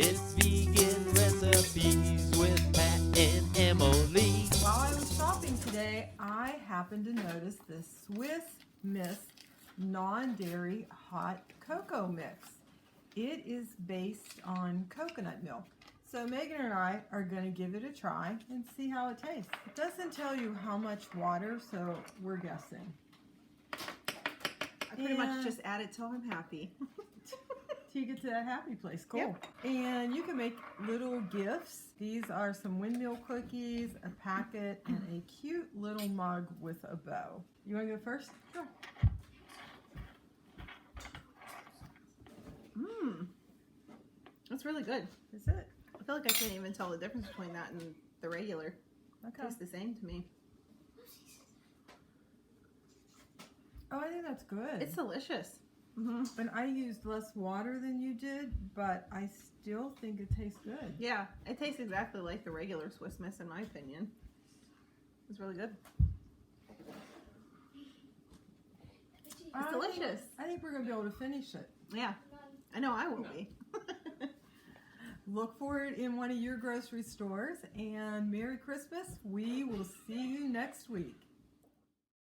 It's vegan recipes with Pat and Emily. While I was shopping today, I happened to notice this Swiss Miss non-dairy hot cocoa mix. It is based on coconut milk. So Megan and I are going to give it a try and see how it tastes. It doesn't tell you how much water, so we're guessing. I pretty much just add it till I'm happy. Till you get to that happy place. Cool. Yep. And you can make little gifts. These are some windmill cookies, a packet, and a cute little mug with a bow. You want to go first? Sure. Mmm. That's really good. Is it? I feel like I can't even tell the difference between that and the regular. Okay. It tastes the same to me. Oh, I think that's good. It's delicious. Mm-hmm. And I used less water than you did, but I still think it tastes good. Yeah, it tastes exactly like the regular Swiss Miss in my opinion. It's really good. It's delicious. I think we're going to be able to finish it. Yeah, I know I will be. Look for it in one of your grocery stores, and Merry Christmas. We will see you next week.